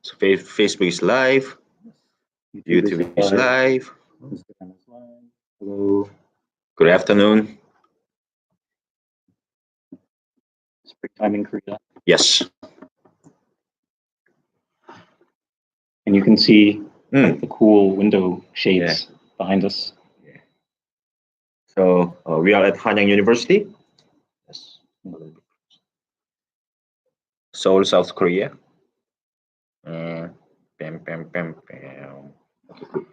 So Facebook is live, YouTube is live. Instagram is live. Hello. Good afternoon. Springtime in Korea. Yes. And you can see the cool window shades behind us. Yeah. So we are at Hanyang University. Yes. Seoul, South Korea. Bam, bam, bam, bam. Okay, good.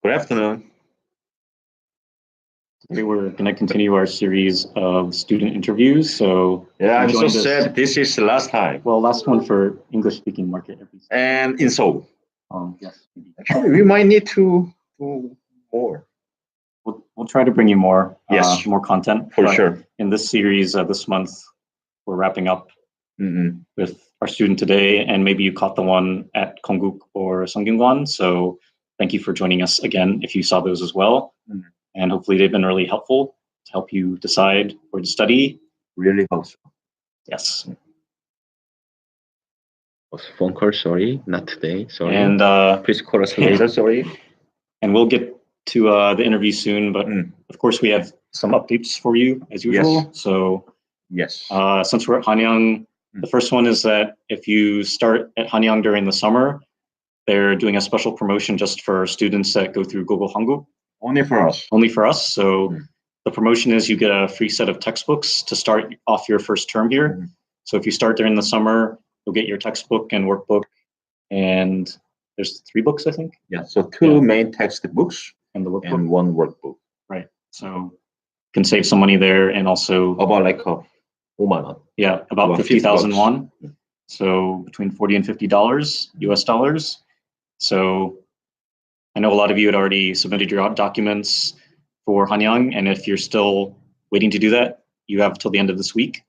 Good afternoon. Today we're going to continue our series of student interviews. So yeah, I'm so sad. This is the last time. Well, last one for English-speaking market. And in Seoul. Yes. Actually, we might need to do more. We'll try to bring you more. Yes. More content. For sure. In this series this month, we're wrapping up with our student today, and maybe you caught the one at Hanguk or Songyungwan. So thank you for joining us again if you saw those as well. And hopefully they've been really helpful to help you decide where to study. Really helpful. Yes. Phone call, sorry, not today, sorry. And please call us later, sorry. And we'll get to the interview soon, but of course we have some updates for you as usual. Yes. So yes, since we're at Hanyang, the first one is that if you start at Hanyang during the summer, they're doing a special promotion just for students that go through Global Hanguk. Only for us. Only for us. So the promotion is you get a free set of textbooks to start off your first term here. So if you start during the summer, you'll get your textbook and workbook, and there's 3 books, I think. Yeah. So 2 main textbooks and the workbook and 1 workbook. Right. So you can save some money there, and also about like 5만 원. Yeah, about 50,000 won. So between $40 and $50 US dollars. So I know a lot of you had already submitted your documents for Hanyang, and if you're still waiting to do that, you have till the end of this week.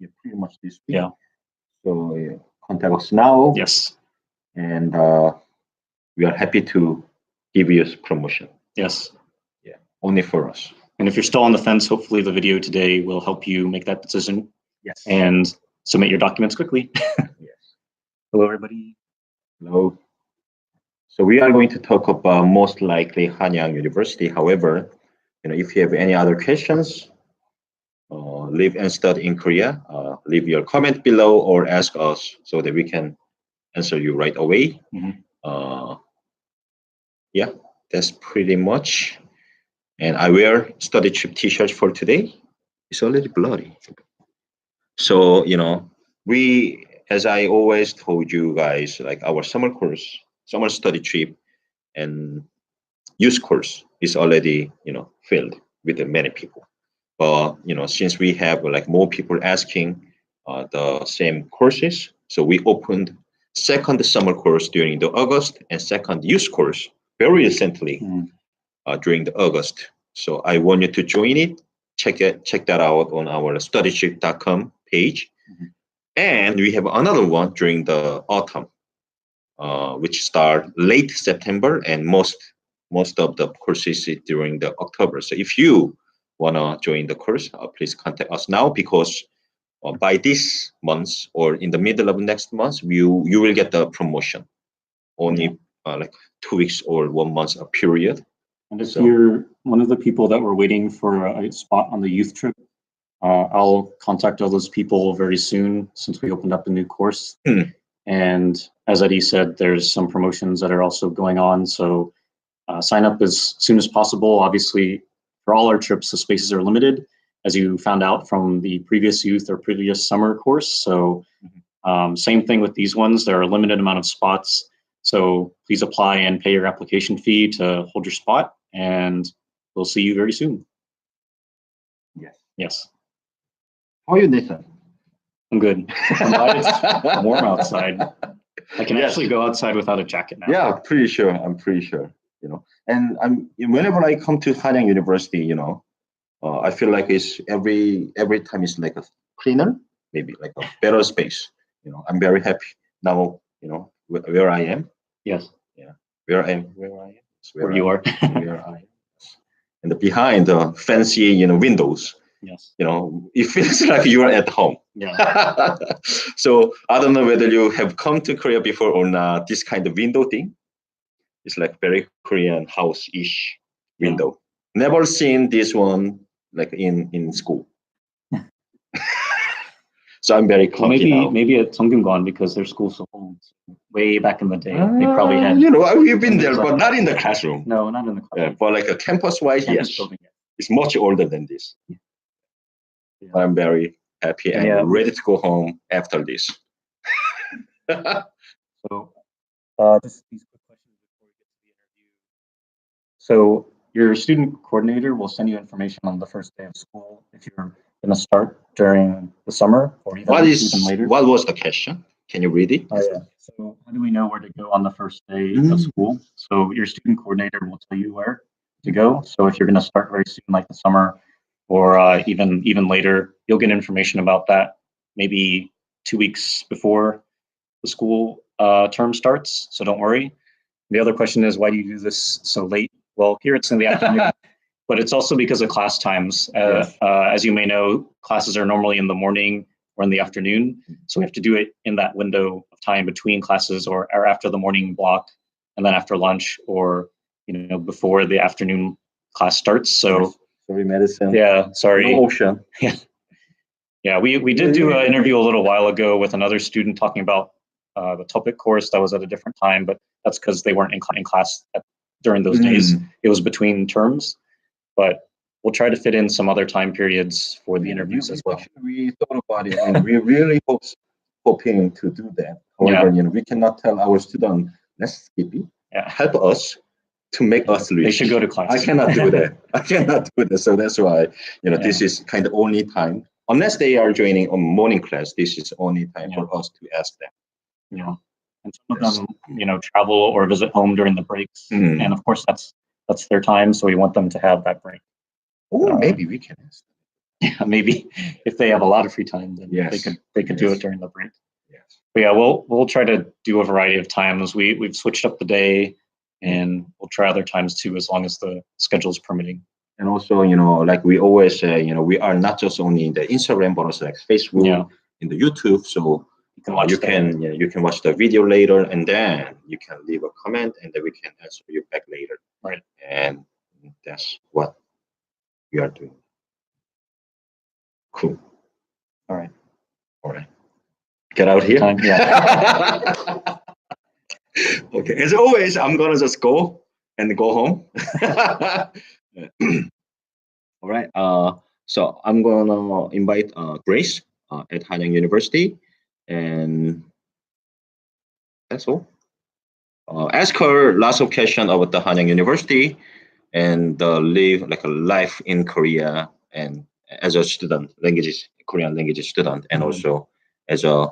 Yeah, pretty much this week. Yeah. So contact us now. Yes. And we are happy to give you a promotion. Yes. Yeah, only for us. And if you're still on the fence, hopefully the video today will help you make that decision. Yes. And submit your documents quickly. Yes. Hello, everybody. Hello. So we are going to talk about most likely Hanyang University. However, if you have any other questions, live and study in Korea, leave your comment below or ask us so that we can answer you right away. Yeah, that's pretty much. And I wear study trip t-shirt for today. It's a little bloody. So, we, as I always told you guys, like our summer course, summer study trip and youth course is already, filled with many people. But, since we have like more people asking the same courses, so we opened second summer course during the August and second youth course very recently during the August. So I want you to join it. Check that out on our studytrip.com page. And we have another one during the autumn, which start late September, and most of the courses is during the October. So if you wanna join the course, please contact us now, because by this month or in the middle of next month, you will get the promotion. Only like 2 weeks or 1 month period. And if you're one of the people that were waiting for a spot on the youth trip, I'll contact all those people very soon, since we opened up a new course. And as Eddie said, there's some promotions that are also going on. So sign up as soon as possible. Obviously, for all our trips, the spaces are limited, as you found out from the previous youth or previous summer course. So same thing with these ones. There are a limited amount of spots. So please apply and pay your application fee to hold your spot, and we'll see you very soon. Yes. Yes. How are you, Nathan? I'm good. I'm glad it's warm outside. I can actually go outside without a jacket now. Yeah, I'm pretty sure. And whenever I come to Hanyang University, I feel like it's every time it's like a cleaner, maybe like a better space. I'm very happy now. Where I am. Yes. Yeah. Where I am. Where you are. Where I am. And behind the fancy, windows, Yes. It feels like you are at home. Yeah. So I don't know whether you have come to Korea before or not. This kind of window thing, it's like very Korean house-ish window. Never seen this one like in school. So I'm very Well, cocky now. maybe at Songyungon because their school's so old. Way back in the day, they probably had. We've been there, windows but like not in the classroom. No, not in the classroom. But like a campus-wise, Campus yes, building. it's much older than this. Yeah. I'm very happy and ready to go home after this. So, just these quick questions before we get to the interview. So, your student coordinator will send you information on the first day of school if you're going to start during the summer or even later. What was the question? Can you read it? Oh, yeah. So, how do we know where to go on the first day of school? So, your student coordinator will tell you where to go. So, if you're going to start very soon, like the summer, or even later, you'll get information about that maybe 2 weeks before the school term starts. So don't worry. The other question is, why do you do this so late? Well, here it's in the afternoon, but it's also because of class times. As you may know, classes are normally in the morning or in the afternoon. So we have to do it in that window of time between classes or after the morning block and then after lunch or, before the afternoon class starts. So sorry, medicine. Yeah, sorry. No ocean. Yeah, we did do an interview a little while ago with another student talking about the topic course that was at a different time, but that's because they weren't in class during those days. It was between terms, but we'll try to fit in some other time periods for the interviews as well. We thought about it, and we really hoping to do that. However, we cannot tell our student, let's skip it. Help us to make us rich. They should go to class. I cannot do that. So that's why this is kind of only time. Unless they are joining a morning class, this is only time for us to ask them. And some of them, travel or visit home during the breaks, and of course that's their time. So we want them to have that break. Or maybe we can ask them. Yeah, maybe if they have a lot of free time, then they could do it during the break. Yes. But yeah, we'll try to do a variety of times. We've switched up the day, and we'll try other times too, as long as the schedule is permitting. And also, like we always say, we are not just only in the Instagram, but also like Facebook, in the YouTube. So you can watch the video later, and then you can leave a comment, and then we can answer you back later. Right. And that's what we are doing. Cool. All right. Get out here. Yeah. Okay. As always, I'm gonna just go home. All right. So I'm gonna invite Grace at Hanyang University, and that's all. Ask her lots of questions about the Hanyang University and live like a life in Korea and as a student, Korean language student, and also as a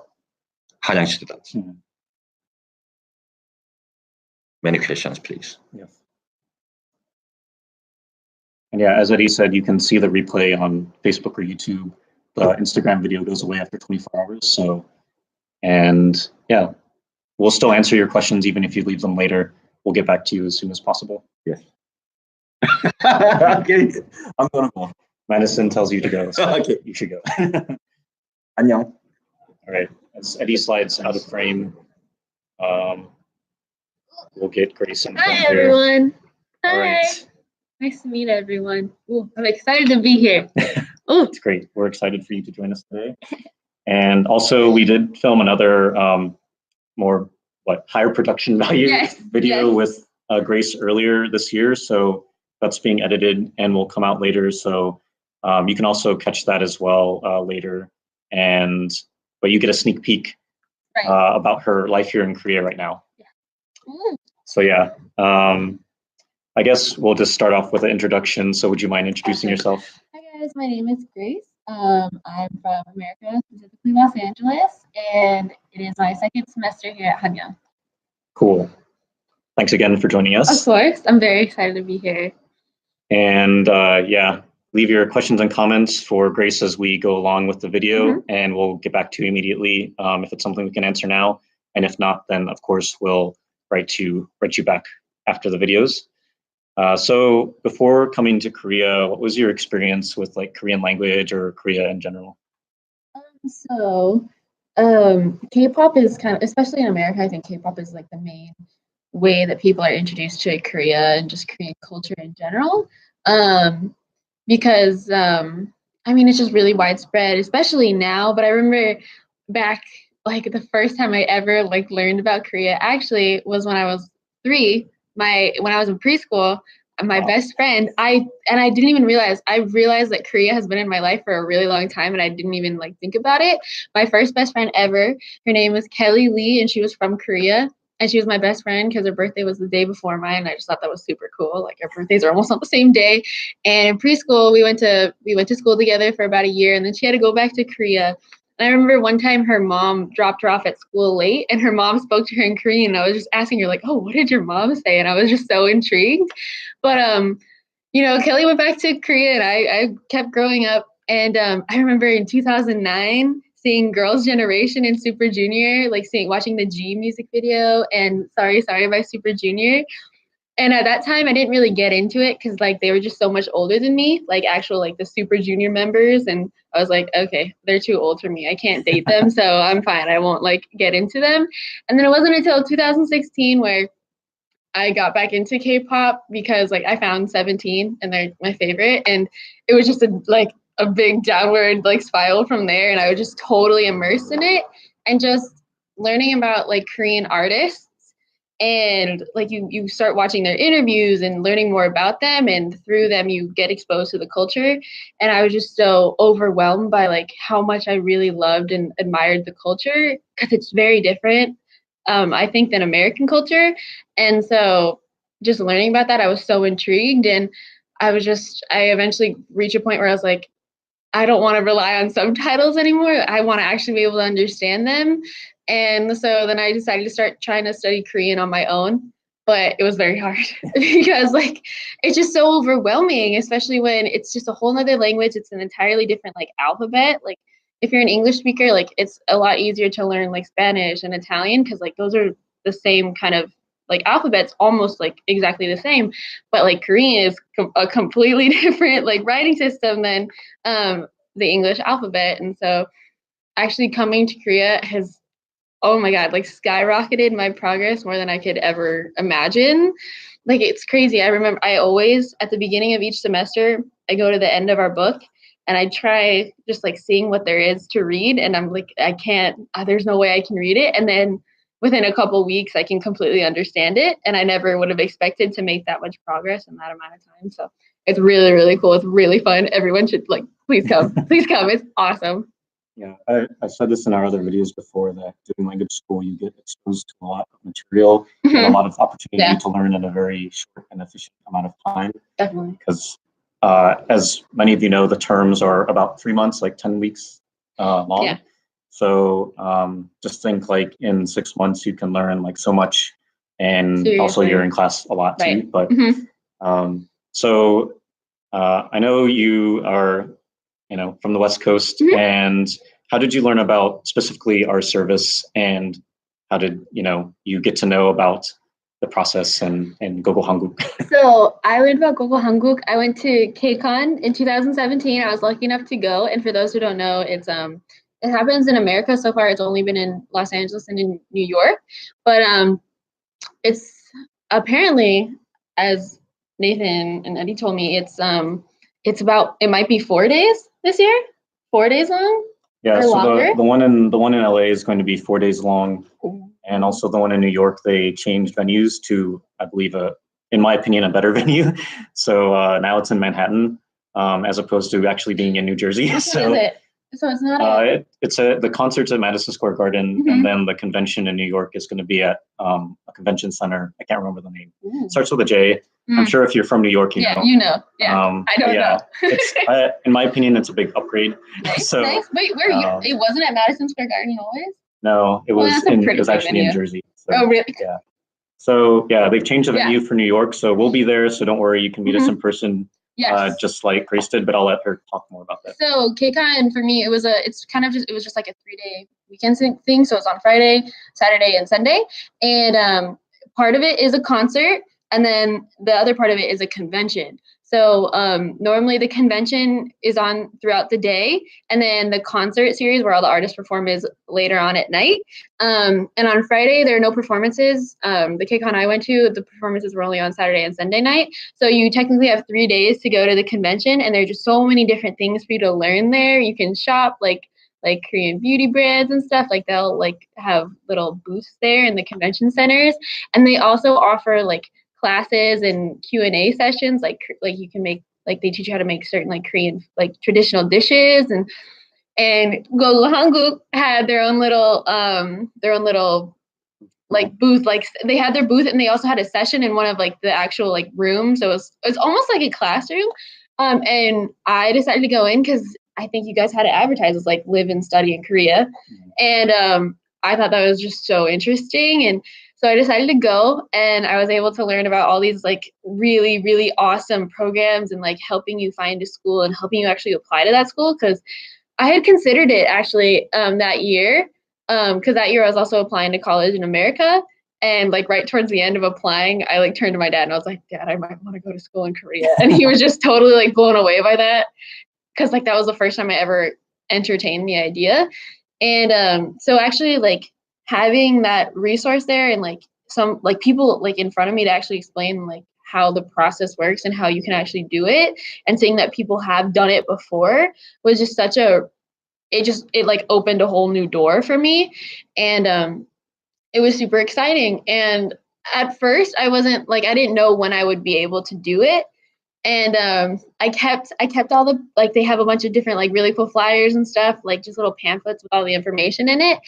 Hanyang student. Many questions, please. Yes. And yeah, as Eddie said, you can see the replay on Facebook or YouTube. The Instagram video goes away after 24 hours. So, and yeah, we'll still answer your questions even if you leave them later. We'll get back to you as soon as possible. Yes. Okay, I'm gonna go. Medicine tells you to go. So okay, you should go. Hanyang. All right. As Eddie slides out of frame, we'll get Grace in. Hi, everyone. Hi. All right. Nice to meet everyone. Ooh, I'm excited to be here. Oh, it's great. We're excited for you to join us today. And also, we did film another more higher production value video with Grace earlier this year. So that's being edited and will come out later. So you can also catch that as well later. But you get a sneak peek about her life here in Korea right now. So yeah, I guess we'll just start off with an introduction. So would you mind introducing yourself? Hi guys, my name is Grace. I'm from America, specifically Los Angeles, and it is my second semester here at Hanyang. Cool. Thanks again for joining us. Of course, I'm very excited to be here. And leave your questions and comments for Grace as we go along with the video, and we'll get back to you immediately if it's something we can answer now. And if not, then of course we'll write you back after the videos. So before coming to Korea, what was your experience with like Korean language or Korea in general? So, K-pop is kind of, especially in America, I think K-pop is like the main way that people are introduced to Korea and just Korean culture in general. Because I mean, it's just really widespread, especially now. But I remember back, like the first time I ever like learned about Korea actually was when I was 3. When I was in preschool, my Wow. best friend, I didn't even realize. I realized that Korea has been in my life for a really long time, and I didn't even like think about it. My first best friend ever, her name was Kelly Lee, and she was from Korea. And she was my best friend because her birthday was the day before mine. And I just thought that was super cool. Like our birthdays are almost on the same day. And in preschool, we went to school together for about a year, and then she had to go back to Korea. And I remember one time her mom dropped her off at school late, and her mom spoke to her in Korean. And I was just asking her like, "Oh, what did your mom say?" And I was just so intrigued. But Kelly went back to Korea, and I kept growing up. And I remember in 2009 seeing Girls' Generation and Super Junior, like watching the G music video and Sorry Sorry by Super Junior. And at that time, I didn't really get into it because like they were just so much older than me, like actual like the Super Junior members. And I was like, okay, they're too old for me. I can't date them, so I'm fine. I won't like get into them. And then it wasn't until 2016 where I got back into K-pop because like I found 17 and they're my favorite, and it was just a big downward like spiral from there, and I was just totally immersed in it and just learning about like Korean artists, and like you start watching their interviews and learning more about them, and through them you get exposed to the culture. And I was just so overwhelmed by like how much I really loved and admired the culture because it's very different, I think, than American culture. And so just learning about that, I was so intrigued. And I eventually reached a point where I was like, I don't want to rely on subtitles anymore. I want to actually be able to understand them. And so then I decided to start trying to study Korean on my own. But it was very hard because like it's just so overwhelming, especially when it's just a whole nother language. It's an entirely different like alphabet. Like if you're an English speaker, like it's a lot easier to learn like Spanish and Italian because like those are the same kind of like alphabets, almost like exactly the same. But like Korean is a completely different like writing system than the English alphabet. And so actually coming to Korea has, oh my God, like skyrocketed my progress more than I could ever imagine. Like it's crazy. I remember I always, at the beginning of each semester, I go to the end of our book and I try just like seeing what there is to read. And I'm like, I can't, there's no way I can read it. And then within a couple weeks, I can completely understand it. And I never would have expected to make that much progress in that amount of time. So it's really, really cool. It's really fun. Everyone should like, please come. Please come. It's awesome. Yeah, I said this in our other videos before that doing language school, you get exposed to a lot of material and a lot of opportunity to learn in a very short and efficient amount of time. Definitely. Because as many of you know, the terms are about 3 months, like 10 weeks long. Yeah. So just think like in 6 months, you can learn like so much. And also Seriously. you're in class a lot too. Right. But so I know you are from the West Coast. And how did you learn about specifically our service, and how did you get to know about the process and Gogo Hanguk? So I learned about Gogo Hanguk. I went to KCON in 2017. I was lucky enough to go. And for those who don't know, it happens in America. So far, it's only been in Los Angeles and in New York. But it's apparently, as Nathan and Eddie told me, it might be 4 days this year, 4 days long. Yeah, or so longer. the one in LA is going to be 4 days long, and also the one in New York, they changed venues to, I believe, in my opinion, a better venue. So now it's in Manhattan, as opposed to actually being in New Jersey. Which one is it? So it's not the concert's at Madison Square Garden, and then the convention in New York is going to be at a convention center. I can't remember the name. Starts with a J. I'm sure if you're from New York, you know. You know. Yeah. I don't know. It's in my opinion, it's a big upgrade. Nice. So, nice. Wait, where are you? It wasn't at Madison Square Garden always? No, it was actually in Jersey. So, oh, really? Yeah. So yeah, they've changed the venue for New York, so we'll be there. So don't worry, you can meet us in person. Yes. Just like Grace did, but I'll let her talk more about that. So KCON for me, it was just like a 3-day weekend thing. So it's on Friday, Saturday, and Sunday. And part of it is a concert. And then the other part of it is a convention. So normally the convention is on throughout the day, and then the concert series where all the artists perform is later on at night. And on Friday, there are no performances. The KCON I went to, the performances were only on Saturday and Sunday night. So you technically have 3 days to go to the convention, and there's just so many different things for you to learn there. You can shop like Korean beauty brands and stuff. Like they'll like have little booths there in the convention centers, and they also offer like classes and Q&A sessions. Like you can make, like they teach you how to make certain like Korean like traditional dishes, and Go Hanguk had their own little like booth. Like they had their booth, and they also had a session in one of like the actual like rooms. So it's almost like a classroom. And I decided to go in because I think you guys had it advertised as like live and study in Korea. And I thought that was just so interesting. And so I decided to go, and I was able to learn about all these like really, really awesome programs and like helping you find a school and helping you actually apply to that school. Because I had considered it actually that year, because that year I was also applying to college in America. And like right towards the end of applying, I like turned to my dad and I was like, Dad, I might want to go to school in Korea. And he was just totally like blown away by that, because like that was the first time I ever entertained the idea. And so actually like having that resource there, and like some like people like in front of me to actually explain like how the process works and how you can actually do it, and seeing that people have done it before was just such a, it like opened a whole new door for me. And it was super exciting. And at first I wasn't like, I didn't know when I would be able to do it. And I kept all the, like they have a bunch of different like really cool flyers and stuff, like just little pamphlets with all the information in it.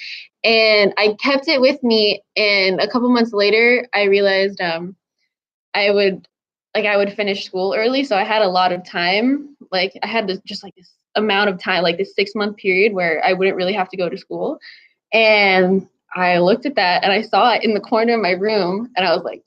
And I kept it with me. And a couple months later, I realized I would finish school early, so I had a lot of time. Like I had just like this amount of time, like this 6-month period where I wouldn't really have to go to school. And I looked at that and I saw it in the corner of my room, and I was like,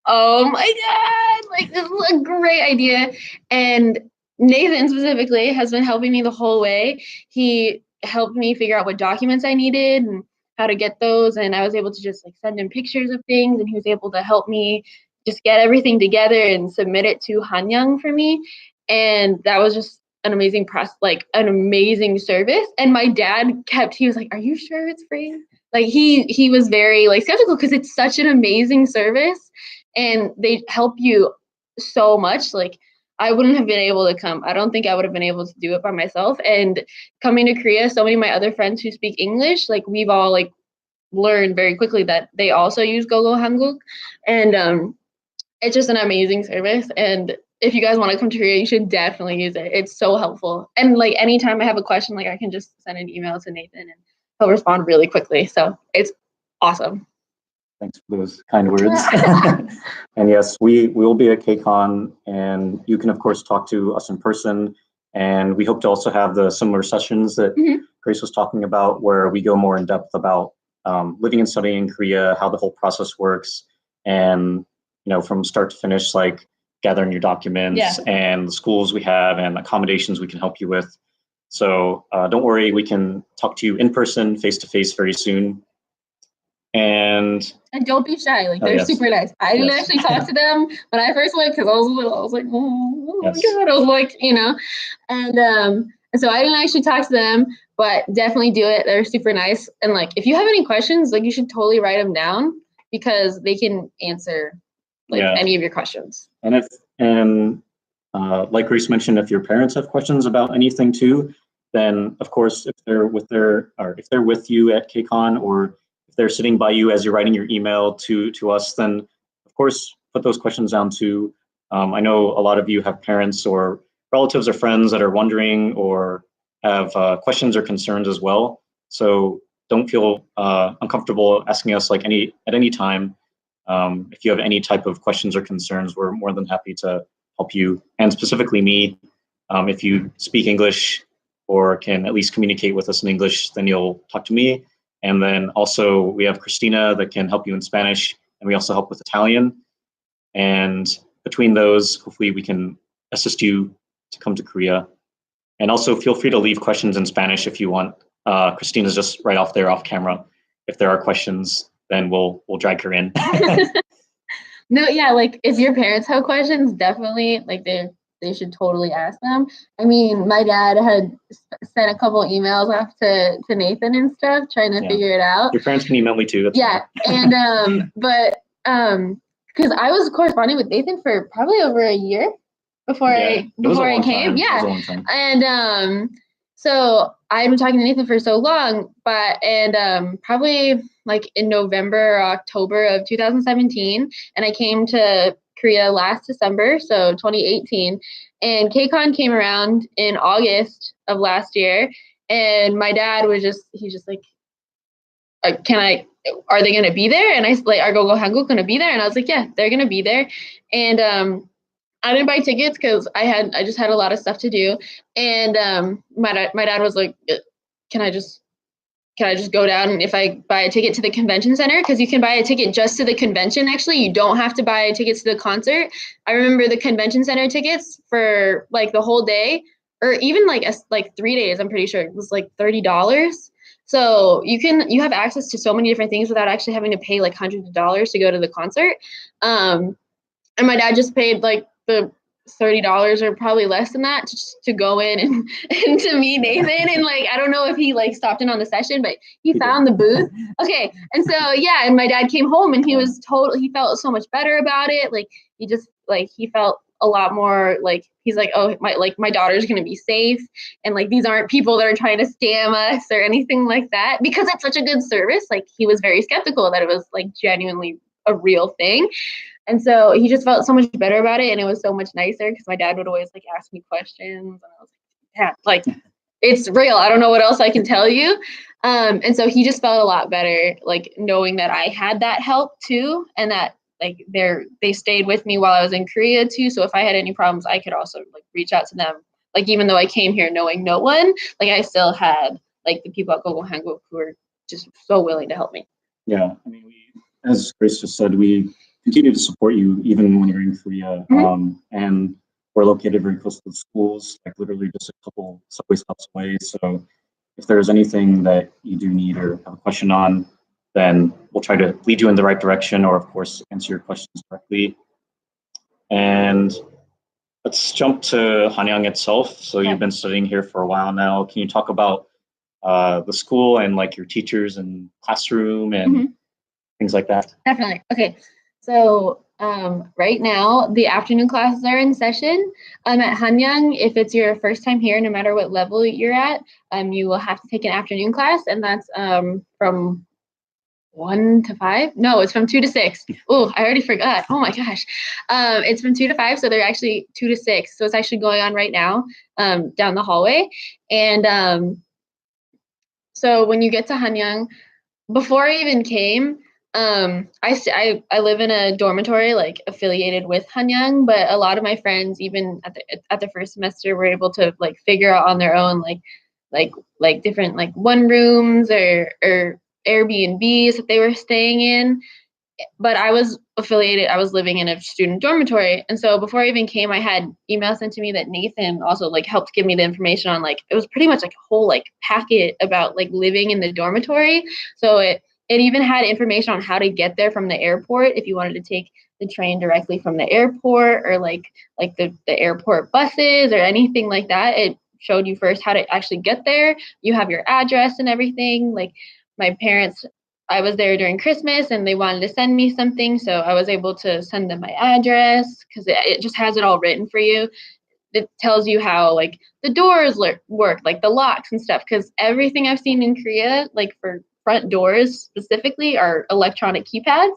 oh my God, like this is a great idea. And Nathan specifically has been helping me the whole way. He helped me figure out what documents I needed and how to get those. And I was able to just like send him pictures of things, and he was able to help me just get everything together and submit it to Hanyang for me. And that was just an amazing like an amazing service. And my dad he was like, are you sure it's free? Like he was very like skeptical, because it's such an amazing service and they help you so much. Like I wouldn't have been able to come. I don't think I would have been able to do it by myself. And coming to Korea, so many of my other friends who speak English, like we've all like learned very quickly that they also use Gogo Hanguk. And it's just an amazing service. And if you guys want to come to Korea, you should definitely use it. It's so helpful. And like anytime I have a question, like I can just send an email to Nathan and he'll respond really quickly. So it's awesome. Thanks for those kind words. And yes, we will be at KCON, and you can of course talk to us in person. And we hope to also have the similar sessions that Grace was talking about, where we go more in depth about living and studying in Korea, how the whole process works, and from start to finish, like gathering your documents and the schools we have and accommodations we can help you with. So don't worry, we can talk to you in person, face to face very soon. And don't be shy. Like they're super nice. I didn't actually talk to them when I first went, because I was little. I was like, oh my God. I was like, and so I didn't actually talk to them, but definitely do it. They're super nice. And like, if you have any questions, like you should totally write them down, because they can answer like any of your questions. And like Grace mentioned, if your parents have questions about anything too, then of course, if they're with you at KCON, or if they're sitting by you as you're writing your email to us, then of course put those questions down too. I know a lot of you have parents or relatives or friends that are wondering or have questions or concerns as well. So don't feel uncomfortable asking us at any time. If you have any type of questions or concerns, we're more than happy to help you. And specifically me, if you speak English or can at least communicate with us in English, then you'll talk to me. And then also we have Christina that can help you in Spanish, and we also help with Italian. And between those, hopefully we can assist you to come to Korea. And also feel free to leave questions in Spanish if you want. Christina's just right off camera. If there are questions, then we'll drag her in. No, yeah, like if your parents have questions, definitely like they should totally ask them. I mean, my dad had sent a couple emails off to Nathan and stuff, trying to figure it out. Your parents can email me too. That's yeah, fine. and because I was corresponding with Nathan for probably over a year before I came. Yeah, It was a long time. and so I'd been talking to Nathan for so long, but probably like in November or October of 2017, and I came to Korea last December, so 2018, and KCON came around in August of last year, and my dad was he's just like, are they going to be there? And I like, are Go Hanguk going to be there? And I was like, yeah, they're going to be there. And I didn't buy tickets because I just had a lot of stuff to do. And my dad was like, can I just go down if I buy a ticket to the convention center? Because you can buy a ticket just to the convention. Actually, you don't have to buy tickets to the concert. I remember the convention center tickets for like the whole day, or even like 3 days. I'm pretty sure it was like $30. So you have access to so many different things without actually having to pay like hundreds of dollars to go to the concert. And my dad just paid like the $30 or probably less than that to go in and to meet Nathan. And like, I don't know if he like stopped in on the session, but he found the booth. Okay. And so, yeah. And my dad came home and he felt so much better about it. Like he felt a lot more like, he's like, oh, my daughter's going to be safe. And like, these aren't people that are trying to scam us or anything like that, because it's such a good service. Like, he was very skeptical that it was like genuinely a real thing. And so he just felt so much better about it, and it was so much nicer because my dad would always like ask me questions, and I was like, yeah, like it's real. I don't know what else I can tell you. And so he just felt a lot better, like knowing that I had that help too, and that like they stayed with me while I was in Korea too. So if I had any problems, I could also like reach out to them. Like even though I came here knowing no one, like I still had like the people at Google Hanguk who were just so willing to help me. Yeah, I mean, as Grace just said, we continue to support you even when you're in Korea. And we're located very close to the schools, like literally just a couple subway stops away. So if there's anything that you do need or have a question on, then we'll try to lead you in the right direction, or of course answer your questions directly. And let's jump to Hanyang itself. So you've been studying here for a while now. Can you talk about the school and like your teachers and classroom and things like that? Definitely. Okay. So right now, the afternoon classes are in session. At Hanyang, if it's your first time here, no matter what level you're at, you will have to take an afternoon class, and that's from 1 to 5. No, it's from 2 to 6. Oh, I already forgot. Oh my gosh. It's from 2 to 5, so they're actually 2 to 6. So it's actually going on right now down the hallway. And so when you get to Hanyang, before I even came, I live in a dormitory like affiliated with Hanyang, but a lot of my friends, even at the first semester, were able to like figure out on their own like different like one rooms or Airbnbs that they were staying in. But I was affiliated, I was living in a student dormitory. And so before I even came, I had emails sent to me that Nathan also like helped give me the information on, like, it was pretty much like a whole like packet about like living in the dormitory. So it even had information on how to get there from the airport if you wanted to take the train directly from the airport, or like the airport buses or anything like that. It showed you first how to actually get there. You have your address and everything. Like my parents, I was there during Christmas and they wanted to send me something. So I was able to send them my address because it just has it all written for you. It tells you how like the doors work, like the locks and stuff. Because everything I've seen in Korea, like for front doors specifically, are electronic keypads.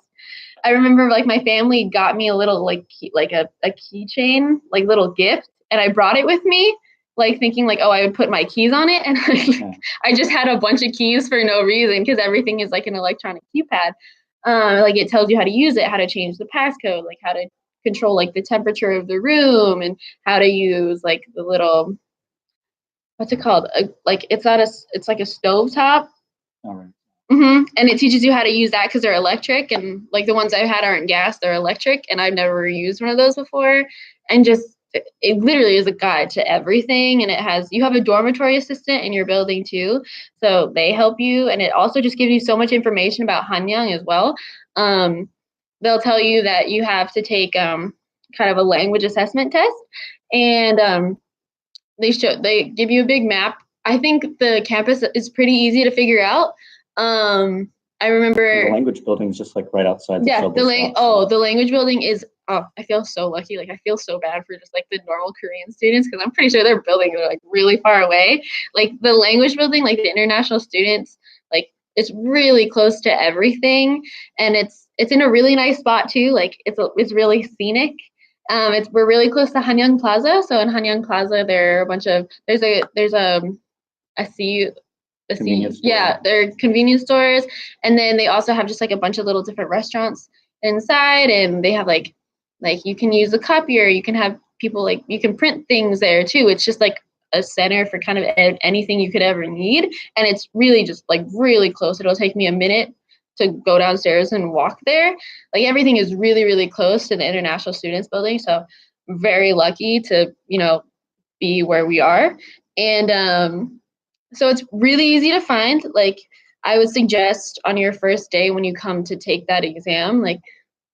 I remember like my family got me a little like a keychain, like little gift, and I brought it with me, like thinking like, oh, I would put my keys on it, and I just had a bunch of keys for no reason because everything is like an electronic keypad. Like it tells you how to use it, how to change the passcode, like how to control like the temperature of the room, and how to use like the little, what's it called? Like it's like a stove top. All right. And it teaches you how to use that because they're electric, and like the ones I've had aren't gas, they're electric, and I've never used one of those before. And just it literally is a guide to everything, and you have a dormitory assistant in your building too, so they help you, and it also just gives you so much information about Hanyang as well. they'll tell you that you have to take kind of a language assessment test, and they give you a big map. I think the campus is pretty easy to figure out. I remember the language building is just like right outside the subway stop, so. The language building is, I feel so lucky. Like, I feel so bad for just like the normal Korean students, because I'm pretty sure their buildings are like really far away. Like, the language building, like the international students, like, it's really close to everything, and it's in a really nice spot too. Like, it's really scenic. We're really close to Hanyang Plaza. So in Hanyang Plaza, there are a bunch of there's a C yeah, they're convenience stores, and then they also have just like a bunch of little different restaurants inside, and they have like you can use a copier, you can have people, like, you can print things there too. It's just like a center for kind of anything you could ever need, and it's really just like really close. It'll take me a minute to go downstairs and walk there. Like, everything is really, really close to the International Students Building, so very lucky to, be where we are. And so it's really easy to find. Like, I would suggest on your first day when you come to take that exam, like,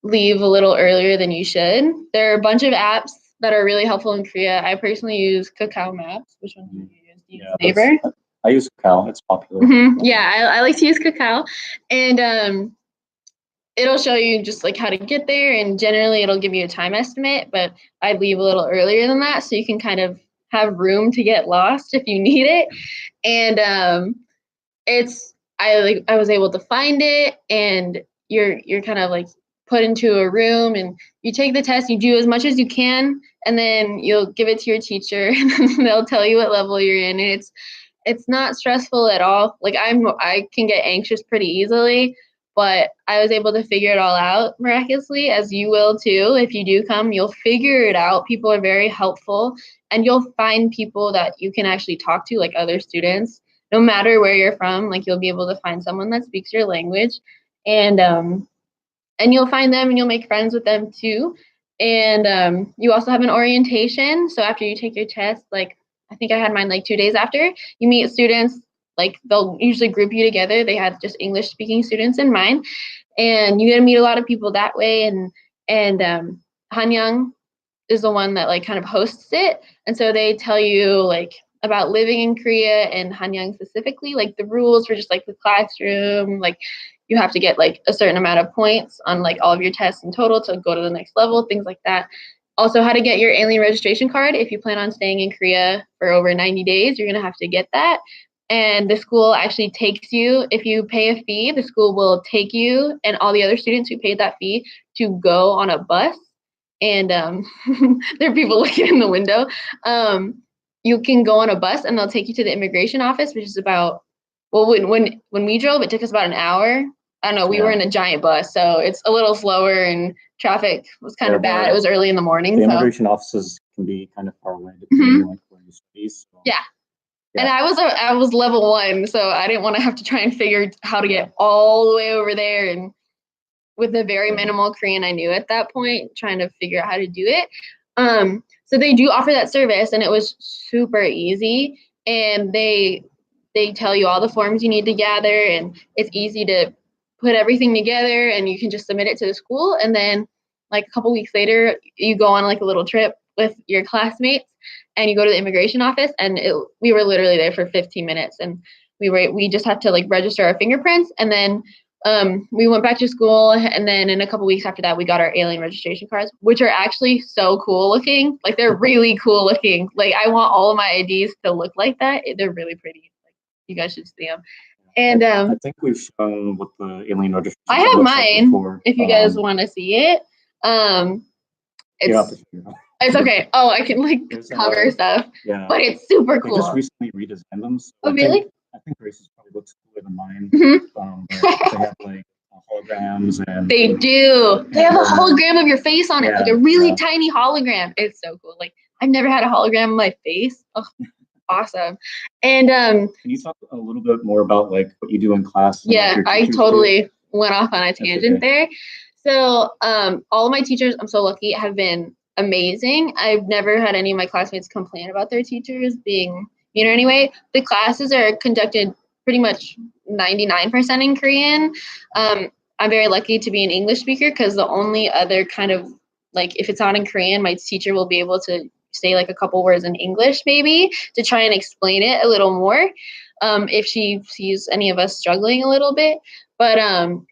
leave a little earlier than you should. There are a bunch of apps that are really helpful in Korea. I personally use Kakao Maps. Which one do you use? Do you use Neighbor? I use Kakao. It's popular. Yeah, I like to use Kakao. And it'll show you just like how to get there, and generally it'll give you a time estimate, but I'd leave a little earlier than that so you can kind of have room to get lost if you need it. And I was able to find it, and you're kind of like put into a room, and you take the test, you do as much as you can, and then you'll give it to your teacher, and they'll tell you what level you're in. And it's not stressful at all. Like, I can get anxious pretty easily, but I was able to figure it all out miraculously, as you will too. If you do come, you'll figure it out. People are very helpful, and you'll find people that you can actually talk to, like other students. No matter where you're from, like, you'll be able to find someone that speaks your language, and you'll find them and you'll make friends with them too. And you also have an orientation. So after you take your test, like, I think I had mine like 2 days after, you meet students. Like, they'll usually group you together. They had just English speaking students in mind, and you get to meet a lot of people that way. And Hanyang is the one that like kind of hosts it, and so they tell you like about living in Korea and Hanyang specifically, like the rules for just like the classroom. Like, you have to get like a certain amount of points on like all of your tests in total to go to the next level, things like that. Also, how to get your alien registration card. If you plan on staying in Korea for over 90 days, you're going to have to get that. And the school actually takes you, if you pay a fee, the school will take you and all the other students who paid that fee to go on a bus. And there are people looking in the window. You can go on a bus, and they'll take you to the immigration office, which is about, well, when we drove, it took us about an hour. I don't know, we were in a giant bus, so it's a little slower, and traffic was kind of bad. It was early in the morning. The immigration offices can be kind of far away depending on like where you study. So. Yeah. And I was level 1, so I didn't want to have to try and figure how to get all the way over there, and with the very minimal Korean I knew at that point, trying to figure out how to do it. So they do offer that service, and it was super easy. And they tell you all the forms you need to gather, and it's easy to put everything together, and you can just submit it to the school. And then like a couple weeks later, you go on like a little trip with your classmates, and you go to the immigration office, and we were literally there for 15 minutes, and we just had to like register our fingerprints, and then we went back to school, and then in a couple weeks after that, we got our alien registration cards, which are actually so cool looking. Like, they're really cool looking. Like, I want all of my IDs to look like that. They're really pretty. Like, you guys should see them. And I think we've shown what the alien registration. I have mine. Like if you guys want to see it, it's okay. Oh, I can like cover stuff. Yeah. But it's super cool. They just recently redesigned them. So oh, really? I think Grace's probably looks cooler than mine. They have like holograms, and they do. They have a hologram of your face on it, like a really tiny hologram. It's so cool. Like, I've never had a hologram of my face. Oh, awesome. And can you talk a little bit more about like what you do in class? Yeah, I totally went off on a tangent there. So all of my teachers, I'm so lucky, have been amazing. I've never had any of my classmates complain about their teachers being mean or anyway. The classes are conducted pretty much 99% in Korean. I'm very lucky to be an English speaker because the only other kind of like if it's not in Korean, my teacher will be able to say like a couple words in English maybe to try and explain it a little more if she sees any of us struggling a little bit. But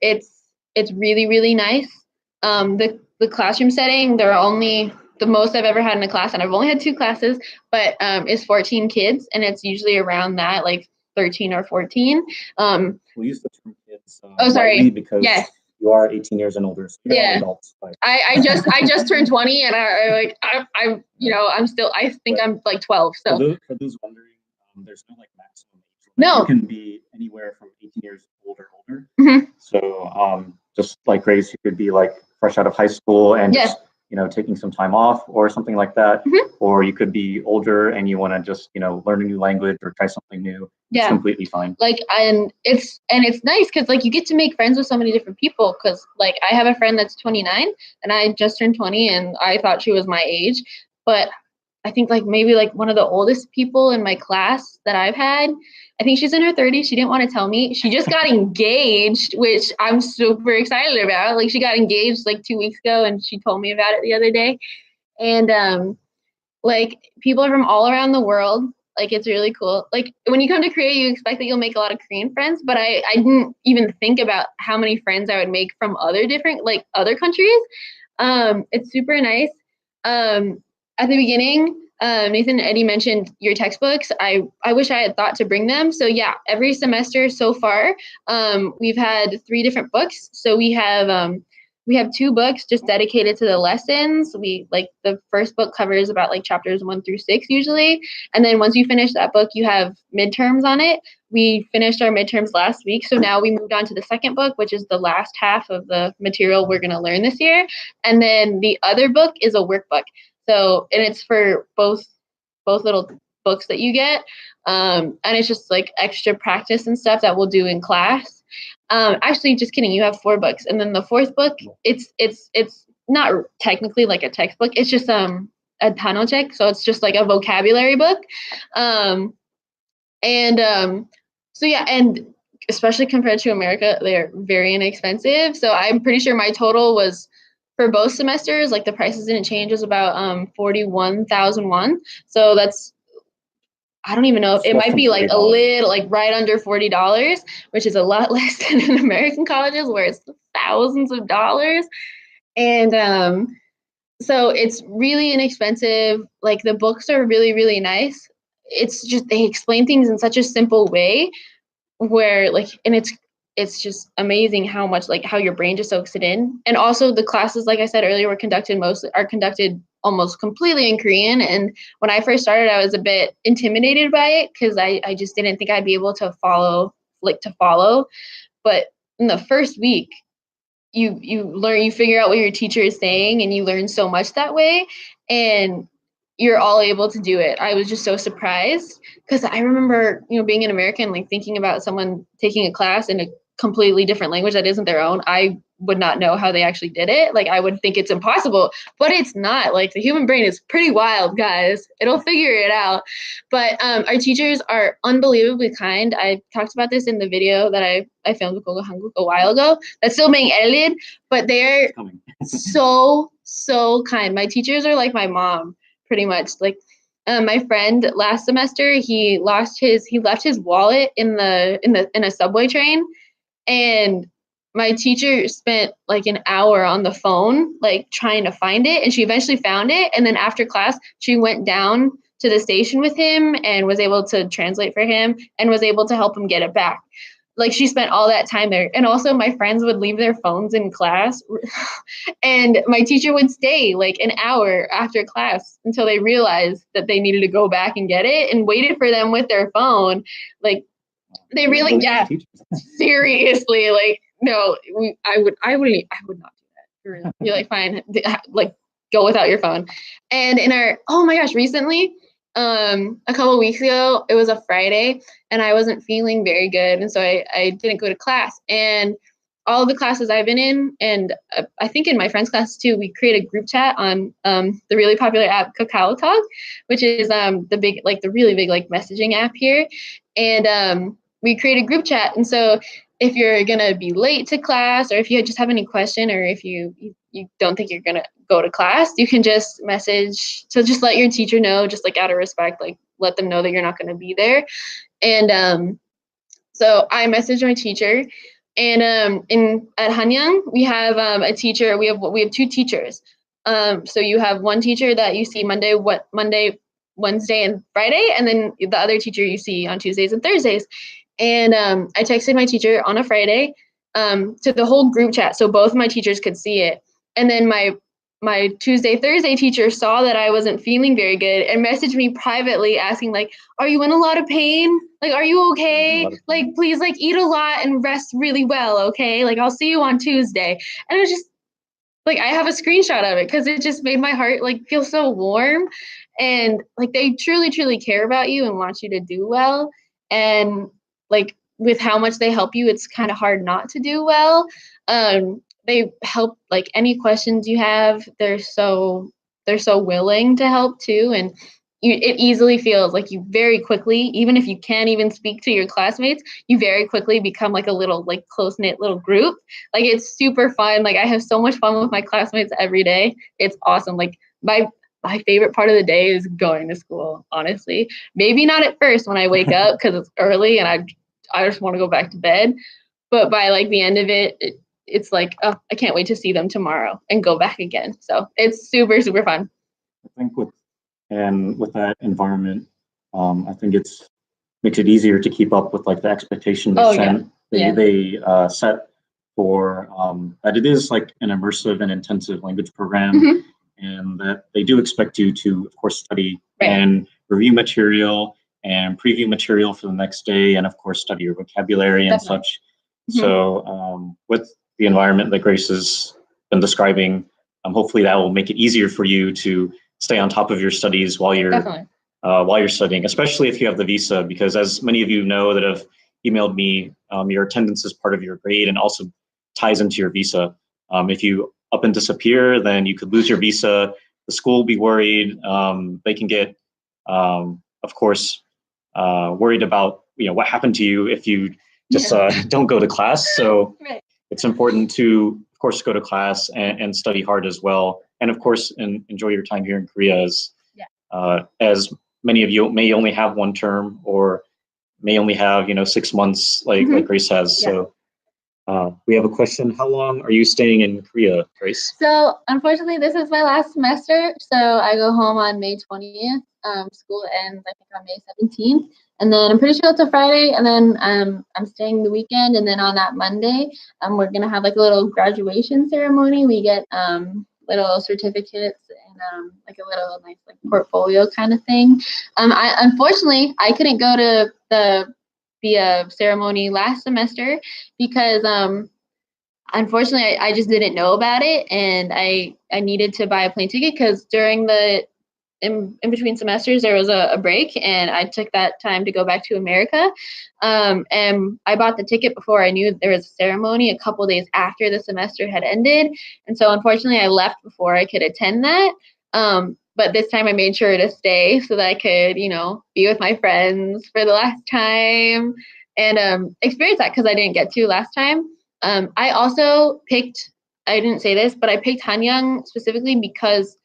it's really, really nice. The classroom setting, there are only the most I've ever had in a class, and I've only had 2 classes, but is 14 kids, and it's usually around that, like 13 or 14. We'll use the term kids sorry. lightly because Yes. you are 18 years and older, so you're Yeah. adults. Like. I just turned 20, and I'm you know I'm still I think I'm like 12. So for those wondering, there's no like maximum age limit. No. You can be anywhere from 18 years old or older. Mhm. So just like Grace, you could be like fresh out of high school and Yeah. just taking some time off or something like that. Mhm. Or you could be older and you want to just learn a new language or try something new. Yeah. It's completely fine. Like and it's nice because like you get to make friends with so many different people because like I have a friend that's 29 and I just turned 20 and I thought she was my age, but I think like maybe like one of the oldest people in my class that I've had, I think she's in her 30s. She didn't want to tell me. She just got engaged, which I'm super excited about. Like she got engaged like 2 weeks ago and she told me about it the other day. And like people are from all around the world. Like it's really cool. Like when you come to Korea, you expect that you'll make a lot of Korean friends, but I didn't even think about how many friends I would make from other different like other countries. It's super nice. At the beginning, Nathan and Eddie mentioned your textbooks. I wish I had thought to bring them. So yeah, every semester so far, we've had 3 different books. So we have 2 books just dedicated to the lessons. We like the first book covers about like chapters 1 through 6 usually. And then once you finish that book, you have midterms on it. We finished our midterms last week. So now we moved on to the second book, which is the last half of the material we're going to learn this year. And then the other book is a workbook. So, and it's for both little books that you get. And it's just like extra practice and stuff that we'll do in class. Actually, just kidding. You have 4 books, and then the 4th book, it's not technically like a textbook. It's just a check, so it's just like a vocabulary book. So yeah, and especially compared to America, they're very inexpensive. So I'm pretty sure my total was for both semesters, like the prices didn't change, was about 41,000 won. So that's I don't even know if it might be like a little like right under $40, which is a lot less than in American colleges where it's thousands of dollars. And so it's really inexpensive. Like the books are really, really nice. It's just they explain things in such a simple way where like and it's just amazing how much like how your brain just soaks it in. And also the classes, like I said earlier, are conducted almost completely in Korean. And when I first started, I was a bit intimidated by it because I just didn't think I'd be able to follow. But in the first week, you figure out what your teacher is saying and you learn so much that way. And you're all able to do it. I was just so surprised because I remember, being an American, like thinking about someone taking a class in a completely different language that isn't their own. I would not know how they actually did it. Like I would think it's impossible, but it's not. Like the human brain is pretty wild, guys. It'll figure it out. But our teachers are unbelievably kind. I talked about this in the video that I filmed with Hanguk a while ago. That's still being edited, but they're so kind. My teachers are like my mom, pretty much. Like my friend last semester, he left his wallet in a subway train, and my teacher spent like an hour on the phone, like trying to find it, and she eventually found it. And then after class, she went down to the station with him and was able to translate for him and was able to help him get it back. Like she spent all that time there. And also my friends would leave their phones in class and my teacher would stay like an hour after class until they realized that they needed to go back and get it and waited for them with their phone. Like they really, yeah, seriously, like, no, I would not do that. You're like, fine, like go without your phone. And oh my gosh, recently, a couple of weeks ago, it was a Friday and I wasn't feeling very good. And so I didn't go to class. And all of the classes I've been in, and I think in my friend's class too, we create a group chat on the really popular app Kakao Talk, which is the really big like messaging app here. And we create a group chat. And so if you're gonna be late to class, or if you just have any question, or if you don't think you're gonna go to class, you can just message. So just let your teacher know, just like out of respect, like let them know that you're not gonna be there. And so I messaged my teacher, and in at Hanyang we have a teacher. We have two teachers. So you have one teacher that you see Monday, Wednesday, and Friday, and then the other teacher you see on Tuesdays and Thursdays. And I texted my teacher on a Friday to the whole group chat, so both my teachers could see it. And then my Tuesday, Thursday teacher saw that I wasn't feeling very good and messaged me privately asking, like, are you in a lot of pain? Like, are you okay? Like, please, like, eat a lot and rest really well, okay? Like, I'll see you on Tuesday. And it was just, like, I have a screenshot of it because it just made my heart, like, feel so warm. And, like, they truly, truly care about you and want you to do well. And, like, with how much they help you, it's kind of hard not to do well. They help, like, any questions you have. They're so willing to help too, and it easily feels like you very quickly, even if you can't even speak to your classmates, you very quickly become like a little, like, close knit little group. Like, it's super fun. Like, I have so much fun with my classmates every day. It's awesome. Like, my favorite part of the day is going to school. Honestly, maybe not at first when I wake up because it's early and I just want to go back to bed. But by, like, the end of it's like, oh, I can't wait to see them tomorrow and go back again. So it's super, super fun. I think with that environment, I think it's makes it easier to keep up with, like, the expectation they set for that it is like an immersive and intensive language program, and that they do expect you to, of course, study and review material and preview material for the next day, and of course study your vocabulary and such. So with the environment that Grace has been describing, hopefully that will make it easier for you to stay on top of your studies while you're studying, especially if you have the visa, because as many of you know that have emailed me, your attendance is part of your grade and also ties into your visa. If you up and disappear, then you could lose your visa. The school will be worried. They can get, of course, worried about, what happened to you if you just don't go to class. So it's important to, of course, go to class and study hard as well. And of course, enjoy your time here in Korea, as many of you may only have one term or may only have, 6 months like Grace has. So we have a question. How long are you staying in Korea, Grace? So unfortunately, this is my last semester. So I go home on May 20th. School ends, I think, on May 17th. And then I'm pretty sure it's a Friday. And then I'm staying the weekend. And then on that Monday, we're going to have, like, a little graduation ceremony. We get little certificates and like a little nice, like, portfolio kind of thing. Unfortunately, I couldn't go to the ceremony last semester because unfortunately I just didn't know about it, and I needed to buy a plane ticket because during the in between semesters there was a break, and I took that time to go back to America, and I bought the ticket before I knew there was a ceremony a couple days after the semester had ended, and so unfortunately I left before I could attend that. But this time I made sure to stay so that I could, be with my friends for the last time and experience that because I didn't get to last time. I also I didn't say this, but I picked Hanyang specifically because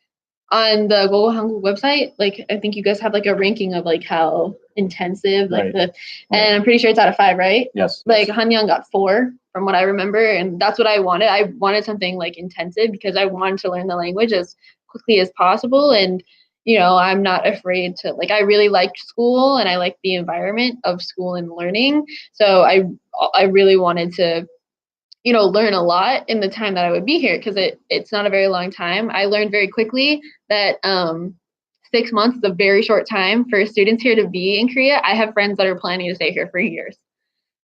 on the Google Hanguk website, like, I think you guys have, like, a ranking of, like, how intensive, like, and I'm pretty sure it's out of 5, right? Yes. Like, Hanyang got 4 from what I remember, and that's what I wanted. I wanted something, like, intensive because I wanted to learn the language as quickly as possible, and I'm not afraid to, like, I really liked school and I liked the environment of school and learning, so I really wanted to learn a lot in the time that I would be here because it's not a very long time. I learned very quickly that 6 months is a very short time for students here to be in Korea. I have friends that are planning to stay here for years,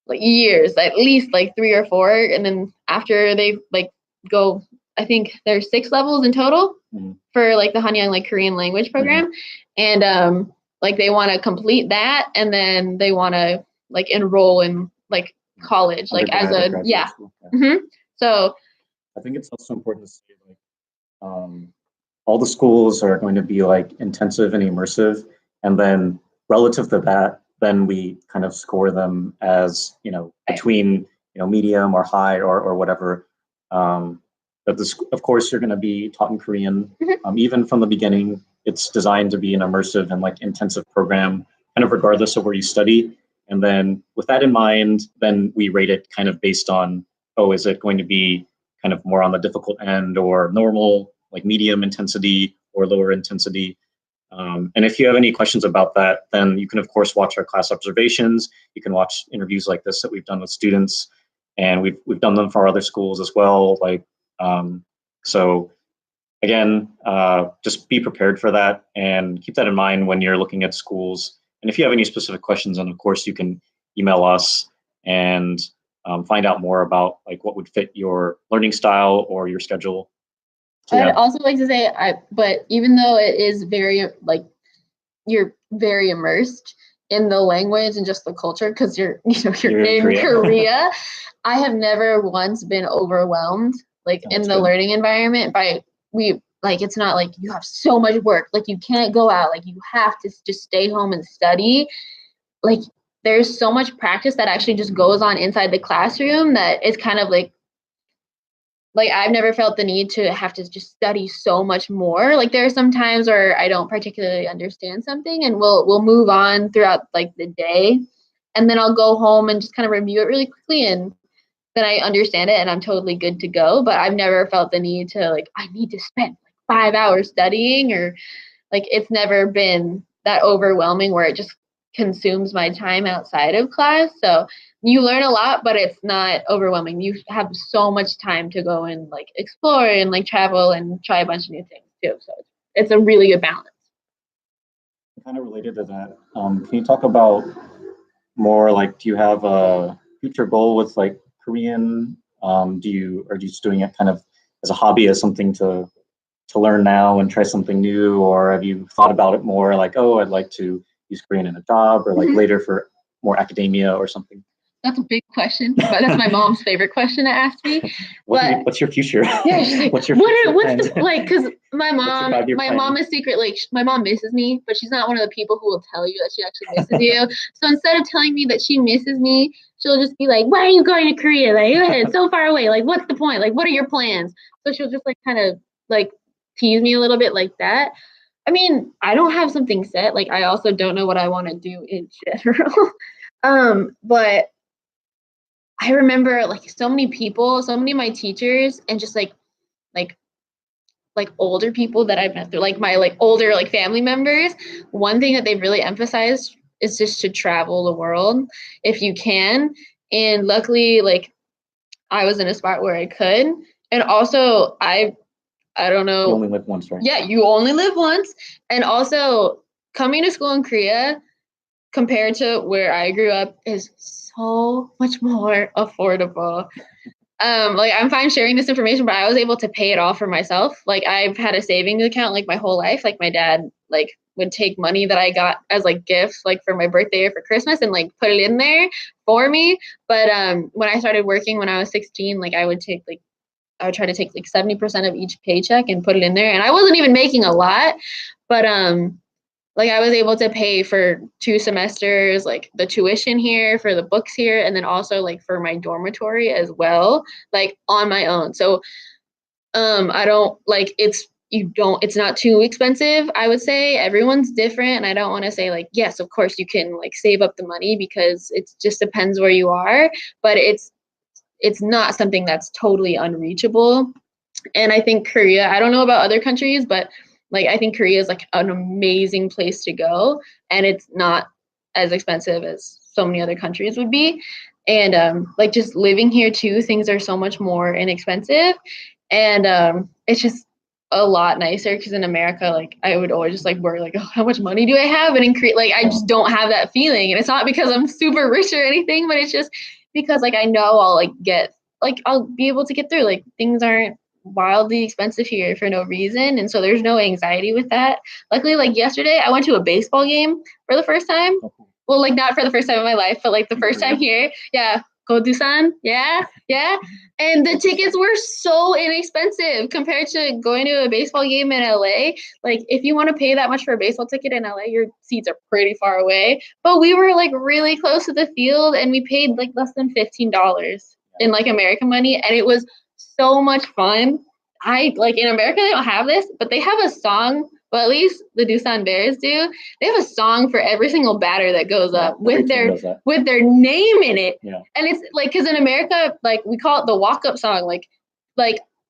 like years, at least like 3 or 4. And then after they go, I think there's 6 levels in total for like the Hanyang, like, Korean language program. And like they want to complete that, and then they want to like enroll in like college, like as a So I think it's also important to say, like, all the schools are going to be like intensive and immersive, and then relative to that, then we kind of score them as between medium or high or whatever. But of course, you're going to be taught in Korean. Even from the beginning, it's designed to be an immersive and like intensive program, kind of regardless of where you study. And then with that in mind, then we rate it kind of based on, oh, is it going to be kind of more on the difficult end or normal, like medium intensity or lower intensity? And if you have any questions about that, then you can, of course, watch our class observations. You can watch interviews like this that we've done with students, and we've done them for other schools as well. So again, just be prepared for that and keep that in mind when you're looking at schools. And if you have any specific questions, then of course you can email us and find out more about like what would fit your learning style or your schedule. So, I'd also like to say, but even though it is very like you're very immersed in the language and just the culture because you're in Korea, I have never once been overwhelmed in the learning environment it's not like you have so much work, like you can't go out, like you have to just stay home and study. Like there's so much practice that actually just goes on inside the classroom that it's kind of like I've never felt the need to have to just study so much more. Like there are some times where I don't particularly understand something and we'll move on throughout like the day. And then I'll go home and just kind of review it really quickly and then I understand it and I'm totally good to go. But I've never felt the need to I need to spend 5 hours studying or it's never been that overwhelming where it just consumes my time outside of class. So you learn a lot, but it's not overwhelming. You have so much time to go and explore and travel and try a bunch of new things too. So it's a really good balance. Kind of related to that, can you talk about more do you have a future goal with Korean? Are you just doing it kind of as a hobby, as something to learn now and try something new, or have you thought about it more oh, I'd like to use Korean in a job or later for more academia or something? That's a big question, but that's my mom's favorite question to ask me. What's your future? Yeah, she's what's because my mom is secret. My mom misses me, but she's not one of the people who will tell you that she actually misses you. So instead of telling me that she misses me, she'll just be like, "Why are you going to Korea? It's so far away. What's the point? What are your plans?" So she'll just kind of tease me a little bit like that. I mean, I don't have something set. I also don't know what I want to do in general. But I remember so many people, so many of my teachers and just older people that I've met through my older family members. One thing that they've really emphasized is just to travel the world if you can. And luckily, I was in a spot where I could. And also I don't know. You only live once, right? Yeah, you only live once. And also coming to school in Korea compared to where I grew up is so much more affordable. I'm fine sharing this information, but I was able to pay it all for myself. I've had a savings account my whole life. My dad would take money that I got as gifts for my birthday or for Christmas and put it in there for me. But when I started working when I was 16, I would try to take 70% of each paycheck and put it in there. And I wasn't even making a lot, but I was able to pay for 2 semesters, the tuition here, for the books here, and then also for my dormitory as well, on my own. So I don't it's not too expensive, I would say. Everyone's different. And I don't want to say yes, of course you can save up the money because it just depends where you are, but it's not something that's totally unreachable. And I think Korea, I don't know about other countries, but I think Korea is an amazing place to go, and it's not as expensive as so many other countries would be. And just living here too, things are so much more inexpensive, and it's just a lot nicer. Because in America, I would always just worry oh, how much money do I have? And in Korea, I just don't have that feeling. And it's not because I'm super rich or anything, but it's just because I know I'll get I'll be able to get through. Things aren't wildly expensive here for no reason, and so there's no anxiety with that. Luckily, yesterday I went to a baseball game for the first time. Well, not for the first time in my life, but the first time here. Yeah, go Dusan. Yeah. And the tickets were so inexpensive compared to going to a baseball game in LA. If you want to pay that much for a baseball ticket in LA, your seats are pretty far away. But we were really close to the field, and we paid less than $15. in like American money, and it was so much fun. I like in America they don't have this, but they have a song. Well, at least the Doosan Bears do. They have a song for every single batter that goes up with their name in it. Yeah. And it's like, because in America, like we call it the walk-up song. Like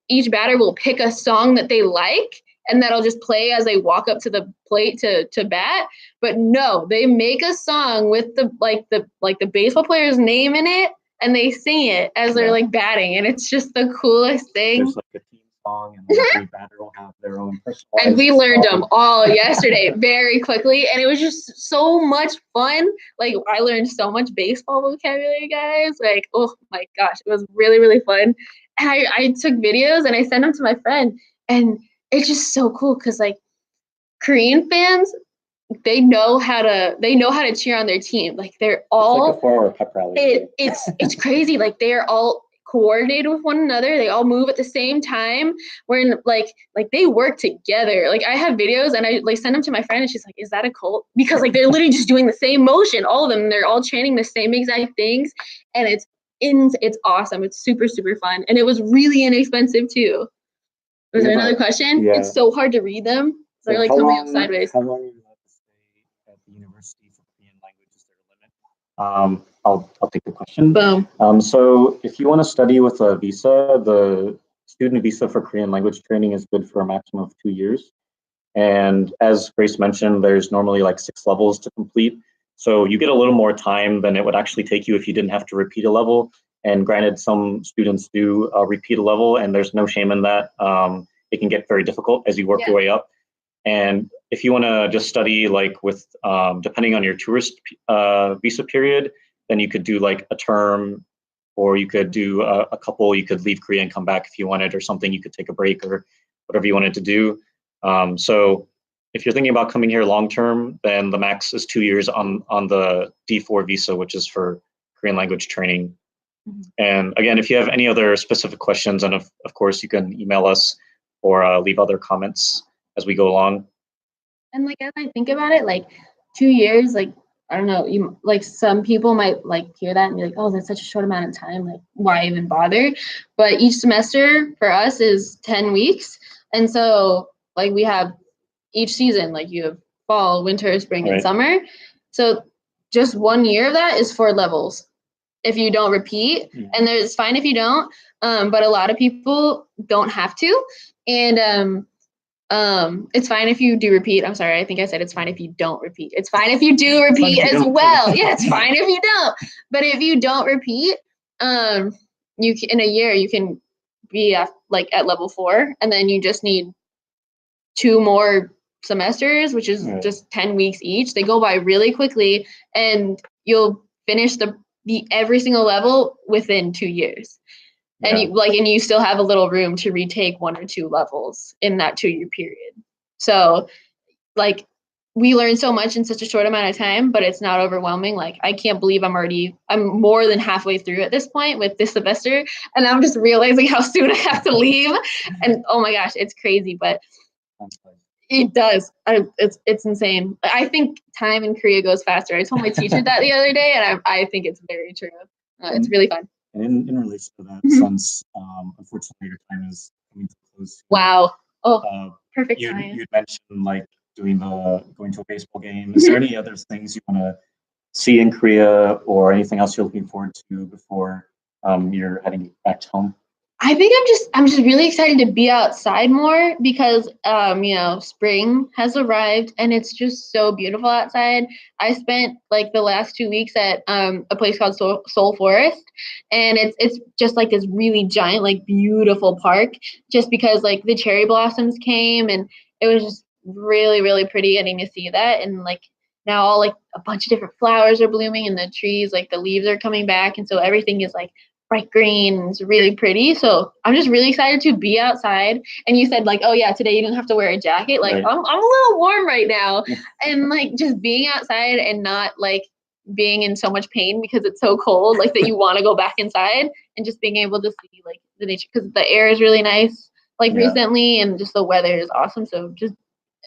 each batter will pick a song that they like, and that'll just play as they walk up to the plate to bat. But no, they make a song with the baseball player's name in it, and they sing it as they're like batting, and it's just the coolest thing. There's like a theme song, and every batter will have their own personalized and we learned song. them all yesterday very quickly, and it was just so much fun. Like I learned so much baseball vocabulary, guys. Like, oh my gosh, it was really, really fun. And I took videos and I sent them to my friend, and it's just so cool because like Korean fans, they know how to cheer on their team. Like they're all it's like a 4-hour pep rally. It's crazy. Like they are all coordinated with one another. They all move at the same time. We're in like they work together. Like I have videos and I like send them to my friend, and she's like, "Is that a cult?" Because like they're literally just doing the same motion, all of them. They're all chanting the same exact things, and it's awesome. It's super, super fun, and it was really inexpensive too. Was there another question? Yeah. It's so hard to read them. They're like coming up sideways. How long are you allowed to stay at the university for Korean language? Is there a limit? I'll take the question. Boom. So if you want to study with a visa, the student visa for Korean language training is good for a maximum of 2 years. And as Grace mentioned, there's normally like 6 levels to complete. So you get a little more time than it would actually take you if you didn't have to repeat a level. And granted, some students do repeat a level, and there's no shame in that. It can get very difficult as you work your way up. And if you want to just study like with, depending on your tourist visa period, then you could do like a term, or you could do a couple. You could leave Korea and come back if you wanted, or something. You could take a break or whatever you wanted to do. So if you're thinking about coming here long term, then the max is 2 years on the D4 visa, which is for Korean language training. And again, if you have any other specific questions, and of course you can email us or leave other comments as we go along. And like as I think about it, like 2 years, like I don't know, you like some people might like hear that and be like, oh, that's such a short amount of time, like why even bother? But each semester for us is 10 weeks. And so like we have each season, like you have fall, winter, spring, and summer. So just 1 year of that is 4 levels if you don't repeat. And it's fine if you don't. But a lot of people don't have to. And it's fine if you do repeat. I'm sorry, I think I said it's fine if you don't repeat. It's fine if you do repeat as well. Yeah, it's fine if you don't. But if you don't repeat, you can, in a year you can be at level 4, and then you just need 2 more semesters, which is just 10 weeks each. They go by really quickly, and you'll finish the every single level within 2 years. And you still have a little room to retake 1 or 2 levels in that 2-year period. So like we learned so much in such a short amount of time, but it's not overwhelming. Like I can't believe I'm more than halfway through at this point with this semester, and I'm just realizing how soon I have to leave. And oh my gosh, it's crazy, but it does. It's insane. I think time in Korea goes faster. I told my teacher that the other day, and I think it's very true. It's really fun. And in relation to that, since unfortunately your time is coming to a close. Wow. Perfect time. You mentioned like going to a baseball game. Is there any other things you want to see in Korea, or anything else you're looking forward to before you're heading back home? I think I'm just really excited to be outside more because spring has arrived and it's just so beautiful outside. I spent like the last 2 weeks at a place called Seoul Forest, and it's just like this really giant, like beautiful park, just because like the cherry blossoms came, and it was just really, really pretty getting to see that. And like now all like a bunch of different flowers are blooming, and the trees, like the leaves are coming back, and so everything is like bright green. It's really pretty. So I'm just really excited to be outside. And you said like, oh yeah, today you don't have to wear a jacket. Like I'm a little warm right now. And like just being outside and not like being in so much pain because it's so cold, like that you want to go back inside, and just being able to see like the nature, because the air is really nice like recently, and just the weather is awesome. So just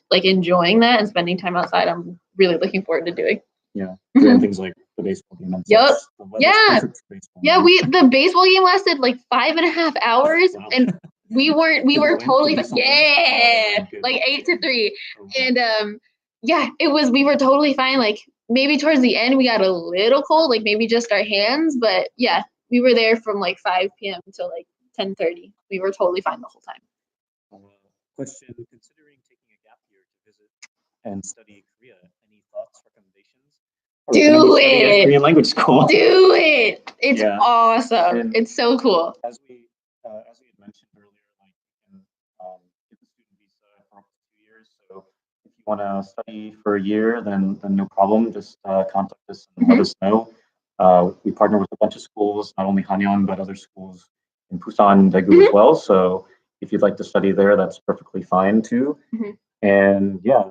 like enjoying that and spending time outside, I'm really looking forward to doing. Yeah, doing things like the baseball game and Yep. such. The weather's Yeah. perfect for baseball. Yeah, the baseball game lasted like 5.5 hours, Wow. and we were Did you win? totally Did you win? yeah, Good. like 8-3, Oh, wow. and yeah, we were totally fine. Like maybe towards the end we got a little cold, like maybe just our hands, but yeah, we were there from like 5 p.m. until like 10:30. We were totally fine the whole time. Question: considering taking a gap year to visit and study Korea, any thoughts, recommendations? Or Do recommend you study at it. Korean language school? Do it. It's Yeah. awesome. And it's so cool. as we had mentioned earlier, like you can get the student visa for up to 2 years. So if you want to study for a year, then no problem. Just contact us and let us know. We partner with a bunch of schools, not only Hanyang but other schools in Busan, Daegu as well. So if you'd like to study there, that's perfectly fine too. And yeah,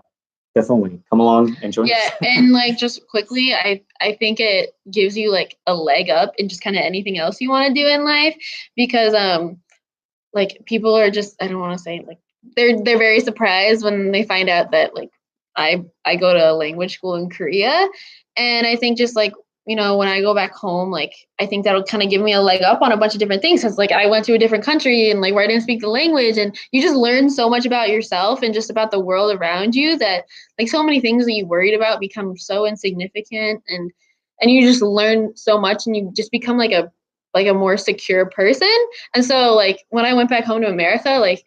definitely come along and join us. Yeah, and like just quickly, I think it gives you like a leg up in just kind of anything else you want to do in life, because like people are just, I don't want to say, like they're very surprised when they find out that like I go to a language school in Korea, and I think just like, when I go back home, like I think that'll kind of give me a leg up on a bunch of different things, because like I went to a different country and like where I didn't speak the language, and you just learn so much about yourself and just about the world around you, that like so many things that you worried about become so insignificant, and you just learn so much, and you just become like a more secure person. And so like when I went back home to America, like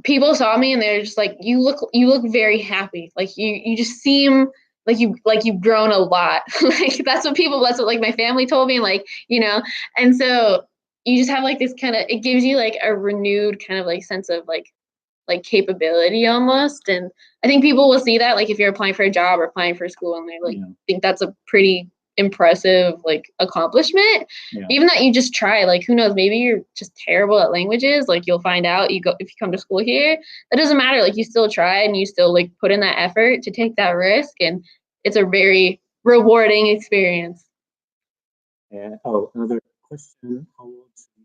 people saw me and they're just like, you look very happy. Like you just seem like you've grown a lot. Like that's what like my family told me, like, and so you just have like this kind of, it gives you like a renewed kind of like sense of like capability almost. And I think people will see that, like if you're applying for a job or applying for school, and they like think that's a pretty impressive like accomplishment. Even that you just try, like who knows, maybe you're just terrible at languages, like you'll find out, if you come to school here, that doesn't matter, like you still try and you still like put in that effort to take that risk, and it's a very rewarding experience. And another question: how old should you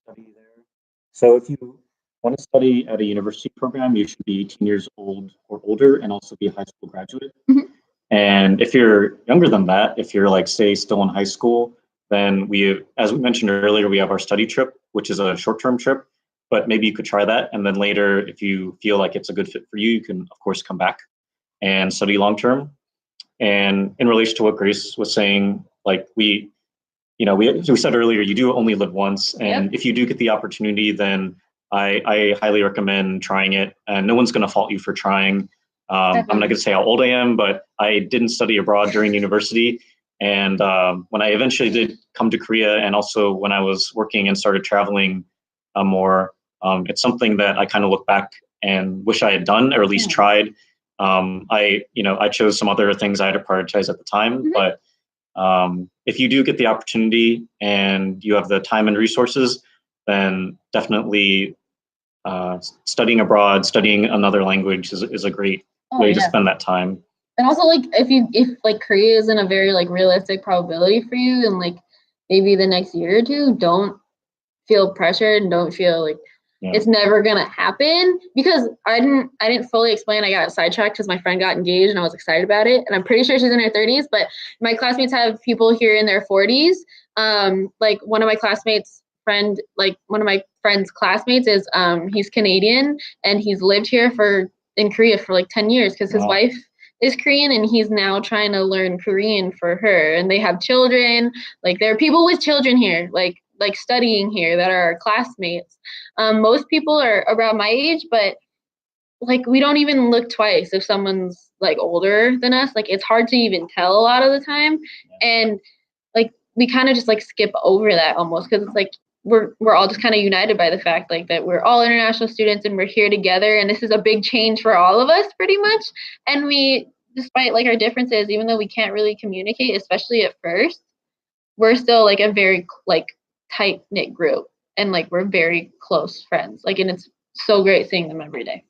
study there? So if you want to study at a university program, you should be 18 years old or older, and also be a high school graduate. And if you're younger than that, if you're like, say, still in high school, then as we mentioned earlier, we have our study trip, which is a short-term trip, but maybe you could try that. And then later, if you feel like it's a good fit for you, you can, of course, come back and study long-term. And in relation to what Grace was saying, like we said earlier, you do only live once. And if you do get the opportunity, then I highly recommend trying it. And no one's going to fault you for trying. I'm not going to say how old I am, but I didn't study abroad during university. And when I eventually did come to Korea, and also when I was working and started traveling more, it's something that I kind of look back and wish I had done, or at least tried. I chose some other things I had to prioritize at the time. But if you do get the opportunity and you have the time and resources, then definitely studying abroad, studying another language is a great way to spend that time. And also, like, if like Korea isn't a very like realistic probability for you, and like maybe the next year or two, don't feel pressured and don't feel like it's never gonna happen, because I didn't fully explain. I got sidetracked because my friend got engaged and I was excited about it, and I'm pretty sure she's in her 30s, but my classmates have people here in their 40s. Like one of my friend's classmates is he's Canadian, and he's lived here in Korea for like 10 years because his wife is Korean, and he's now trying to learn Korean for her, and they have children. Like there are people with children here, like studying here, that are our classmates. Most people are around my age, but like we don't even look twice if someone's like older than us. Like it's hard to even tell a lot of the time, and like we kind of just like skip over that almost, because it's like we're all just kind of united by the fact like that we're all international students and we're here together, and this is a big change for all of us pretty much. And we, despite like our differences, even though we can't really communicate, especially at first, we're still like a very like tight knit group, and like we're very close friends. Like, and it's so great seeing them every day.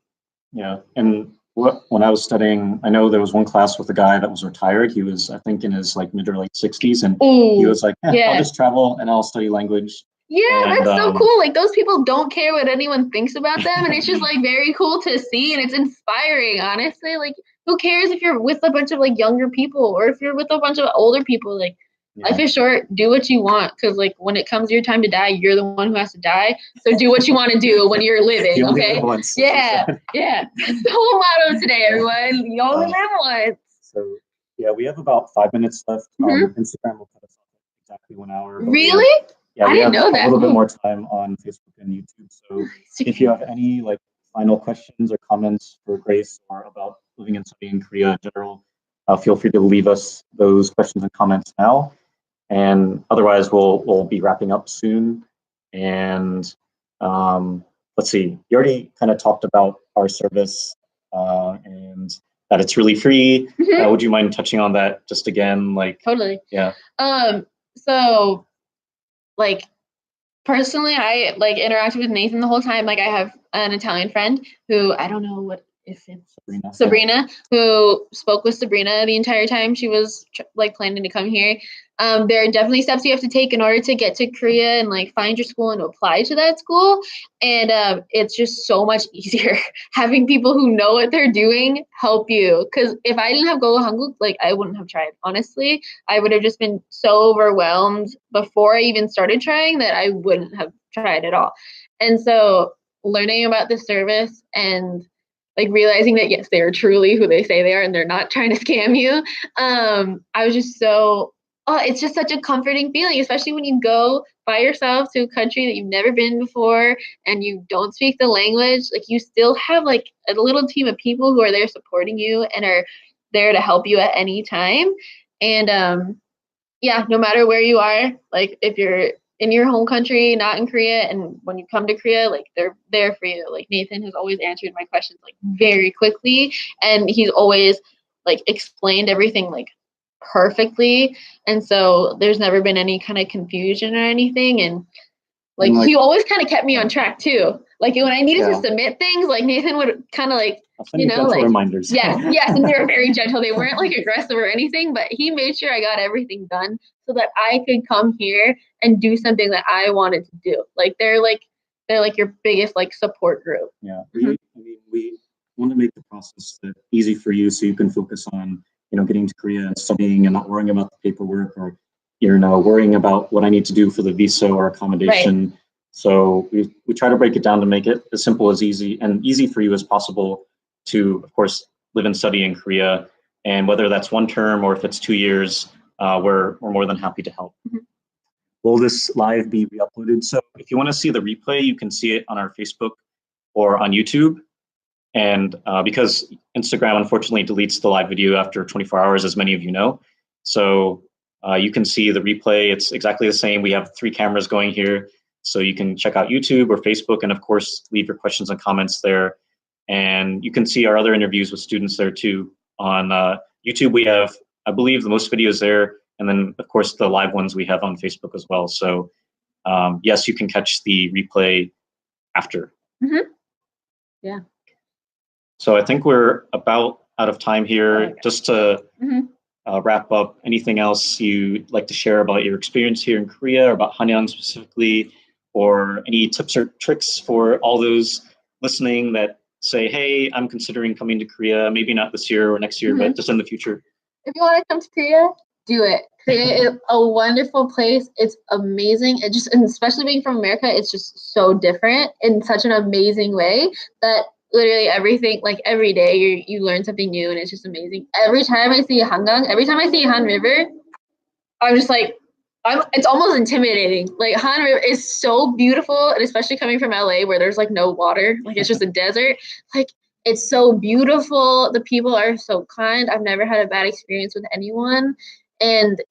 Yeah, and when I was studying, I know there was one class with a guy that was retired. He was, I think, in his like mid or late 60s, and he was like, I'll just travel and I'll study language. Yeah, and, that's so cool. Like those people don't care what anyone thinks about them, and it's just like very cool to see, and it's inspiring, honestly. Like who cares if you're with a bunch of like younger people or if you're with a bunch of older people? Like, life is short. Do what you want, because like when it comes your time to die, you're the one who has to die. So do what you want to do when you're living. You only Okay. live once. Yeah. That's the whole motto today, everyone. You only live once. So yeah, we have about 5 minutes left. Mhm. Instagram will cut us off at exactly 1 hour. But Really? yeah, I we have didn't know a that. little bit more time on Facebook and YouTube. So if you have any like final questions or comments for Grace or about living and studying in Korea in general, feel free to leave us those questions and comments now. And otherwise, we'll be wrapping up soon. And let's see, you already kind of talked about our service and that it's really free. Would you mind touching on that just again? Like, Totally. yeah. So like personally, I like interacted with Nathan the whole time. Like I have an Italian friend who I don't know what if it's Sabrina, who spoke with Sabrina the entire time she was like planning to come here. There are definitely steps you have to take in order to get to Korea and like find your school and apply to that school. And it's just so much easier having people who know what they're doing help you. Because if I didn't have Go Hanguk, like I wouldn't have tried. Honestly, I would have just been so overwhelmed before I even started trying that I wouldn't have tried at all. And so learning about the service and like realizing that yes, they are truly who they say they are and they're not trying to scam you. I was just so it's just such a comforting feeling, especially when you go by yourself to a country that you've never been before and you don't speak the language. Like you still have like a little team of people who are there supporting you and are there to help you at any time. And yeah, no matter where you are, like if you're in your home country, not in Korea, and when you come to Korea, like they're there for you. Like Nathan has always answered my questions like very quickly, and he's always like explained everything like perfectly, and so there's never been any kind of confusion or anything. And like he always kind of kept me on track too. Like when I needed to submit things, like Nathan would kind of like like reminders. Yes, and they were very gentle. They weren't like aggressive or anything, but he made sure I got everything done so that I could come here and do something that I wanted to do. Like they're like your biggest like support group. Yeah, we want to make the process easy for you so you can focus on getting to Korea and studying and not worrying about the paperwork or worrying about what I need to do for the visa or accommodation. Right. So we try to break it down to make it as simple as easy for you as possible to, of course, live and study in Korea. And whether that's 1 term or if it's 2 years, we're more than happy to help. Mm-hmm. Will this live be re-uploaded? So if you want to see the replay, you can see it on our Facebook or on YouTube. And because Instagram unfortunately deletes the live video after 24 hours, as many of you know. So you can see the replay. It's exactly the same. We have 3 cameras going here. So you can check out YouTube or Facebook, and of course, leave your questions and comments there. And you can see our other interviews with students there too. On YouTube, we have, I believe, the most videos there. And then, of course, the live ones we have on Facebook as well. So yes, you can catch the replay after. Mm-hmm. Yeah. So I think we're about out of time here. Just to wrap up, anything else you'd like to share about your experience here in Korea or about Hanyang specifically, or any tips or tricks for all those listening that say, hey, I'm considering coming to Korea, maybe not this year or next year, but just in the future? If you want to come to Korea, do it. Korea is a wonderful place. It's amazing. And especially being from America, it's just so different in such an amazing way that literally everything, like every day you learn something new, and it's just amazing. Every time I see Hanggang, every time I see Han River, I'm just like, it's almost intimidating. Like Han River is so beautiful, and especially coming from LA where there's like no water, like it's just a desert. Like it's so beautiful. The people are so kind. I've never had a bad experience with anyone, and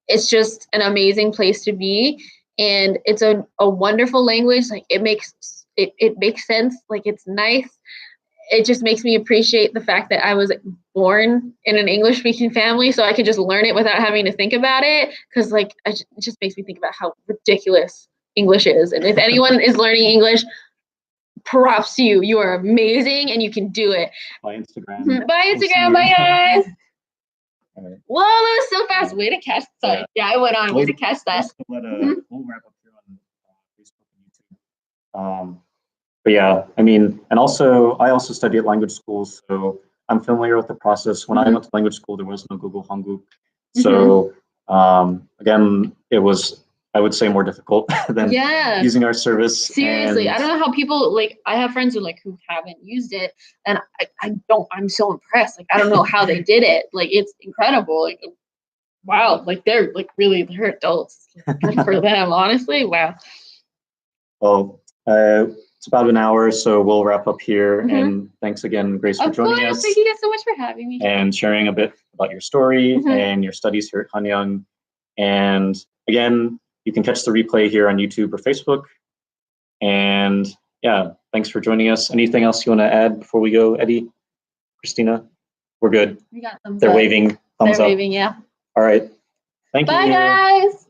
it's just an amazing place to be. And it's a wonderful language. Like it makes sense. Like it's nice. It just makes me appreciate the fact that I was born in an English speaking family, so I could just learn it without having to think about it. Because like it just makes me think about how ridiculous English is. And if anyone is learning English, props to you. You are amazing and you can do it. By Instagram. Bye Instagram. Bye guys. Right. Whoa, that was so fast. Way to catch that. Yeah, I went on. Way to catch that. We'll wrap up here on Facebook and YouTube. But yeah, I mean, and also I also study at language schools, so I'm familiar with the process. When I Mhm. went to language school, there was no Google Hanguk. So again, it was, I would say, more difficult than Yeah. using our service. Seriously, And I don't know how people like. I have friends who haven't used it, and I'm so impressed. Like I don't know how they did it. Like it's incredible. Like wow, like they're adults. Good for them, honestly. Wow. well, it's about an hour, so we'll wrap up here. Mhm. And thanks again, Grace, for Of joining course, us thank you guys so much for having me. and sharing a bit about your story Mhm. and your studies here at Hanyang. And again, you can catch the replay here on YouTube or Facebook. And yeah, thanks for joining us. Anything else you want to add before we go, Eddie, Christina? We're good. We got thumbs They're up. waving, thumbs They're up. waving, yeah. All right. Thank Bye, you. guys.